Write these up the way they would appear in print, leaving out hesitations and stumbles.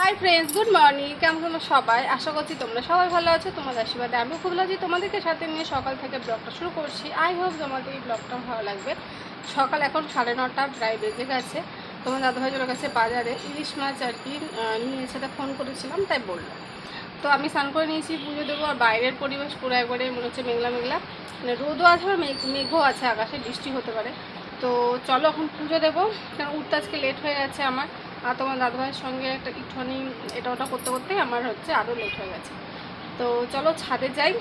Hi friends, good morning. কেমন তোমরা সবাই? আশা করছি তোমরা সবাই ভালো আছো। তোমাদের আশীর্বাদে আমিও খুব ভালো আছি। তোমাদেরকে সাথে নিয়ে সকাল থেকে ব্লগটা শুরু করছি। আই হোপ তোমাদের এই ব্লগটা ভালো লাগবে। সকাল এখন 9:30 প্রায় বেজে গেছে। তোমার দাদাভাই চলে গেছে বাজারে, ইলিশ মাছ আর কি নিয়ে এসে ফোন করেছিলাম, তাই বললো। তো আমি স্নান করে নিয়েছি, পুজো দেবো। আর বাইরের পরিবেশ পুরো একবারে মনে হচ্ছে মেঘলা মেঘলা, মানে রোদও আছে আর মেঘও আছে, আকাশে বৃষ্টি হতে পারে। তো চলো এখন পুজো দেবো, কারণ উঠতে আজকে লেট হয়ে গেছে আমার। আর তোমার দাদাভাইয়ের সঙ্গে একটুখানি এটা ওটা করতে করতেই আমার আরও লেট হয়ে গেছে। তো চলো ছাদে যাই,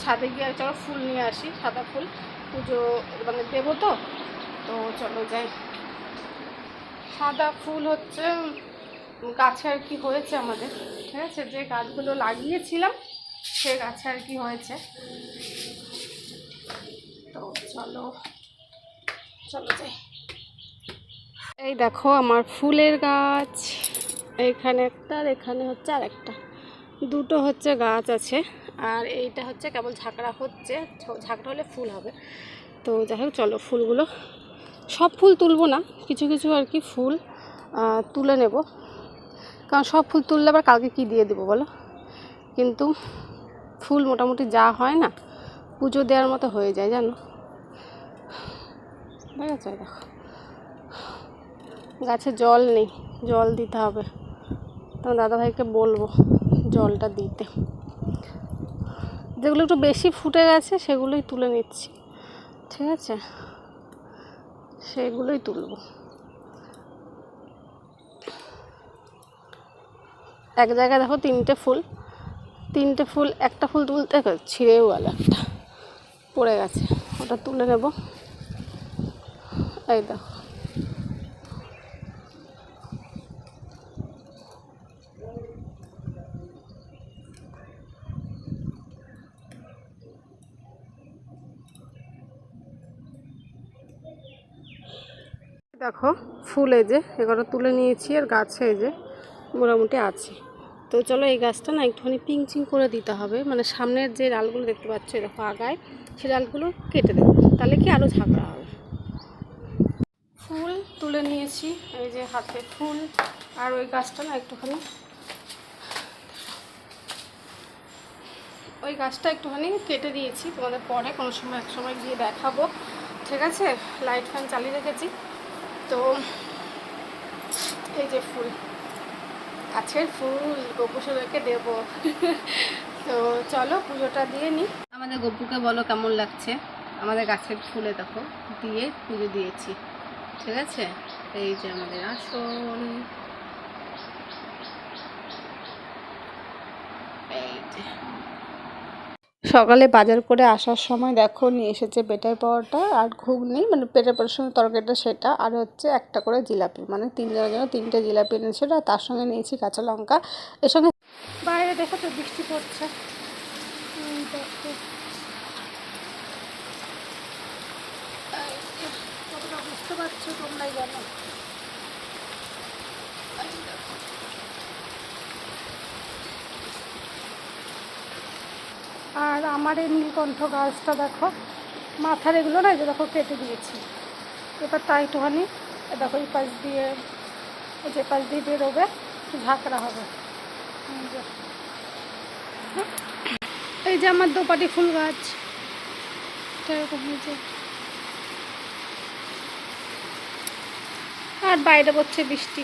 ছাদে গিয়ে চলো ফুল নিয়ে আসি, সাদা ফুল পুজো মানে দেবো। তো চলো যাই। সাদা ফুল হচ্ছে গাছে আর কি হয়েছে আমাদের, ঠিক আছে, যে গাছগুলো লাগিয়েছিলাম সে গাছে আর কি হয়েছে। তো চলো চলো যাই। এই দেখো আমার ফুলের গাছ, এইখানে একটা আর এখানে হচ্ছে আর একটা, দুটো হচ্ছে গাছ আছে। আর এইটা হচ্ছে কেবল ঝাঁকড়া হচ্ছে, ঝাঁকড়া হলে ফুল হবে। তো যাই হোক চলো, ফুলগুলো সব ফুল তুলবো না, কিছু কিছু আর কি ফুল তুলে নেব, কারণ সব ফুল তুললে আবার কালকে কি দিয়ে দেবো বলো। কিন্তু ফুল মোটামুটি যা হয় না পুজো দেওয়ার মতো হয়ে যায় জানো। ঠিক আছে, দেখো গাছে জল নেই, জল দিতে হবে। তোমার দাদাভাইকে বলবো জলটা দিতে। যেগুলো একটু বেশি ফুটে গেছে সেগুলোই তুলে নিচ্ছি, ঠিক আছে, সেগুলোই তুলবো। এক জায়গায় দেখো তিনটে ফুল, একটা ফুল তুলতে ছিঁড়েও গেল, একটা পড়ে গেছে, ওটা তুলে নেব। এই দেখো দেখো ফুল এই যে এগুলো তুলে নিয়েছি, আর গাছে এই যে মোটামুটি আছে। তো চলো এই গাছটা না একটুখানি পিংচিং করে দিতে হবে, মানে সামনের যে ডালগুলো দেখতে পাচ্ছ দেখো আগায়, সে ডালগুলো কেটে দেবো, তাহলে কি আরও ঝাঁকড়া হবে। ফুল তুলে নিয়েছি, এই যে হাতে ফুল। আর ওই গাছটা না একটুখানি, ওই গাছটা একটুখানি কেটে দিয়েছি, তোমাদের পরে কোনো সময় এক সময় গিয়ে দেখাবো, ঠিক আছে। লাইট ফ্যান চালিয়ে রেখেছি। তো এই যে ফুল, গাছের ফুল গোপুসোদেরকে দেবো। তো চলো পুজোটা দিয়ে নিই। আমাদের গপুকে বলো কেমন লাগছে আমাদের গাছের ফুলে, দেখো দিয়ে পুজো দিয়েছি, ঠিক আছে। এই যে আমাদের আসন, এই যে সকালে বাজার করে আসার সময় দেখো নিয়ে এসেছে পেটাই পাওয়াটা আর ঘুগনি, মানে পেটে পড়ার সঙ্গে তরকারিটা সেটা, আর হচ্ছে একটা করে জিলাপি, মানে তিনজনের জন্য তিনটে জিলাপি এনেছিল। আর তার সঙ্গে নিয়েছি কাঁচা লঙ্কা। এর সঙ্গে বাইরে দেখো তো বৃষ্টি পড়ছে, কতটা বুঝতে পারছো তোমরাই জানো। আর আমার এই নীলকণ্ঠ গাছটা দেখো, মাথার এগুলো না, যে দেখো কেটে দিয়েছি। এবার তাই একটুখানি দেখো এই পাশ দিয়ে, যে পাশ দিয়ে বেরোবে, ঝাঁকড়া হবে। এই যে আমার দোপাটি ফুল গাছ, এরকম হয়েছে। আর বাইরে পড়ছে বৃষ্টি।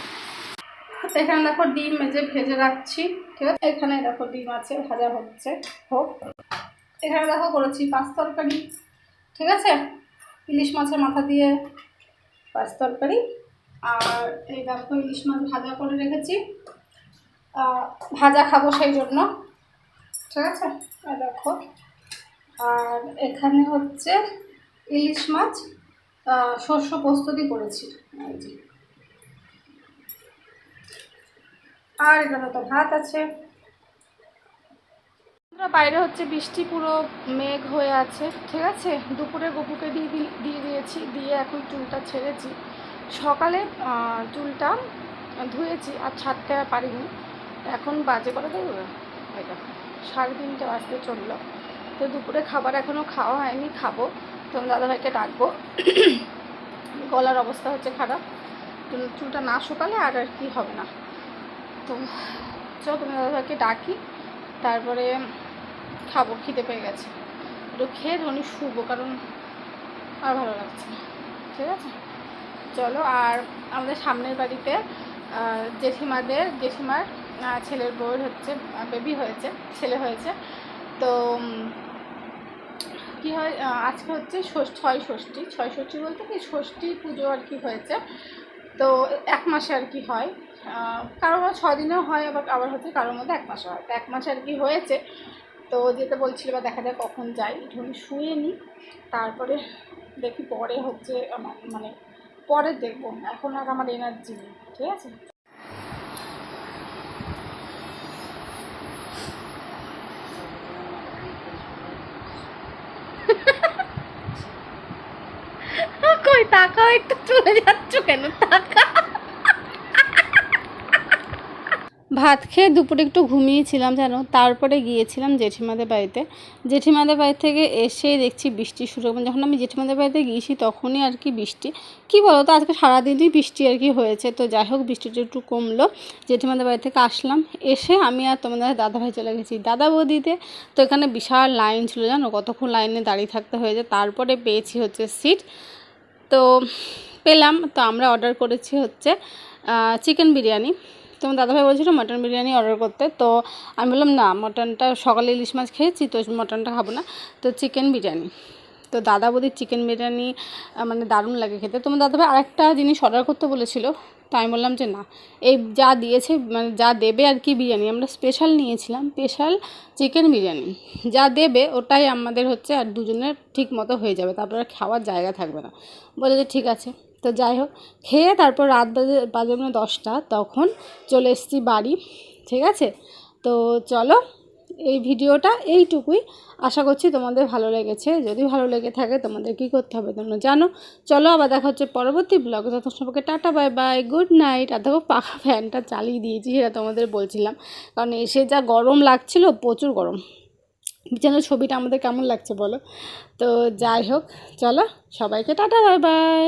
এখানে দেখো ডিম মেজে ভেজে রাখছি, ঠিক আছে। এখানে দেখো ডিম আছে, ভাজা হচ্ছে, হোক। এখানে দেখো করেছি পাঁচ তরকারি, ঠিক আছে, ইলিশ মাছের মাথা দিয়ে পাঁচ তরকারি। আর এই দেখো ইলিশ মাছ ভাজা করে রেখেছি, ভাজা খাবো সেই জন্য, ঠিক আছে। দেখো আর এখানে হচ্ছে ইলিশ মাছ শস্য পোস্ত দিয়ে করেছি, এই যে। আর এখানে তো ভাত আছে। বাইরে হচ্ছে বৃষ্টি, পুরো মেঘ হয়ে আছে, ঠিক আছে। দুপুরে গপুকে দিয়ে দিয়েছি, দিয়ে এখন চুলটা ছেড়েছি। সকালে চুলটা ধুয়েছি আর ছাড়তে আর পারিনি। এখন বাজে করে দেবো, এই দেখো 3:30 বাজতে চললো। তো দুপুরে খাবার এখনও খাওয়া হয়নি, খাবো। তো দাদাভাইকে ডাকবো, গলার অবস্থা হচ্ছে খারাপ, চুলটা না শুকালে আর কি হবে না। তো চলো তুমি দাদাভাইকে ডাকি, তারপরে খাবো, খিদে পেয়ে গেছে, একটু খেয়ে ধনি শুবো, কারণ আর ভালো লাগছে না। ঠিক আছে চলো। আর আমাদের সামনের বাড়িতে জেঠিমার ছেলের বউয়ের হচ্ছে বেবি হয়েছে, ছেলে হয়েছে। তো কী হয়, আজকে হচ্ছে ছয় ষষ্ঠী বলতে কি ষষ্ঠী পুজো আর কি হয়েছে। তো 1 মাসে আর কি হয়, কারো 6 দিনেও হয়, আবার হচ্ছে কারোর মধ্যে 1 মাসে হয়। তো 1 মাসে আর কি হয়েছে। তো যেতে বলছিল, বা দেখা যায় কখন যাই, একটু শুয়ে নিই, তারপরে দেখি পরে হচ্ছে মানে পরে দেখবো, এখন আর আমার এনার্জি নেই। ঠিক আছে কই তাকাও, একটু চলে যাচ্ছ কেন, তাকা। ভাত খেয়ে দুপুরে একটু ঘুমিয়েছিলাম জানো, তারপরে গিয়েছিলাম জেঠিমাদের বাড়িতে। জেঠিমাদের বাড়ি থেকে এসে দেখছি বৃষ্টি শুরু। যখন আমি জেঠিমাদের বাড়িতে গিয়েছি তখনই আর কি বৃষ্টি, কী বলো তো, আজকে সারাদিনই বৃষ্টি আর কি হয়েছে। তো যাই হোক, বৃষ্টিটা একটু কমলো, জেঠিমাদের বাড়ি থেকে আসলাম। এসে আমি আর তোমাদের দাদাভাই চলে গেছি দাদা বৌদিতে। তো এখানে বিশাল লাইন ছিল জানো, কতক্ষণ লাইনে দাঁড়িয়ে থাকতে হয়েছে, তারপরে পেয়েছি হচ্ছে সিট। তো পেলাম। তো আমরা অর্ডার করেছি হচ্ছে চিকেন বিরিয়ানি। তোমার দাদাভাই বলছিল মটন বিরিয়ানি অর্ডার করতে। তো আমি বললাম না, মটনটা সকালে ইলিশ মাছ খেয়েছি, তো মটনটা খাবো না, তো চিকেন বিরিয়ানি। তো দাদা বৌদির চিকেন বিরিয়ানি মানে দারুণ লাগে খেতে। তোমার দাদাভাই আরেকটা জিনিস অর্ডার করতে বলেছিল, তো আমি বললাম যে না, এই যা দিয়েছে মানে যা দেবে আর কি বিরিয়ানি, আমরা স্পেশাল নিয়েছিলাম, স্পেশাল চিকেন বিরিয়ানি, যা দেবে ওটাই আমাদের হচ্ছে, আর দুজনের ঠিক মতো হয়ে যাবে, তারপরে খাওয়ার জায়গা থাকবে না। বলে যে ঠিক আছে। তো যাই হোক, খেয়ে তারপর রাত বাজে 10টা, তখন চলে এসেছি বাড়ি। ঠিক আছে তো চলো, এই ভিডিওটা এইটুকুই। আশা করছি তোমাদের ভালো লেগেছে। যদি ভালো লেগে থাকে তোমাদের কী করতে হবে তোমরা জানো। চলো, আবার দেখা হচ্ছে পরবর্তী ব্লগে। তখন সবাইকে টাটা, বাই বাই, গুড নাইট। আর দেখো পাখা ফ্যানটা চালিয়ে দিয়েছি, সেটা তোমাদের বলছিলাম, কারণ এসে যা গরম লাগছিল, প্রচুর গরম। যেন ছবিটা আমাদের কেমন লাগছে বলো। তো যাই হোক, চলো সবাইকে টাটা, বাই বাই।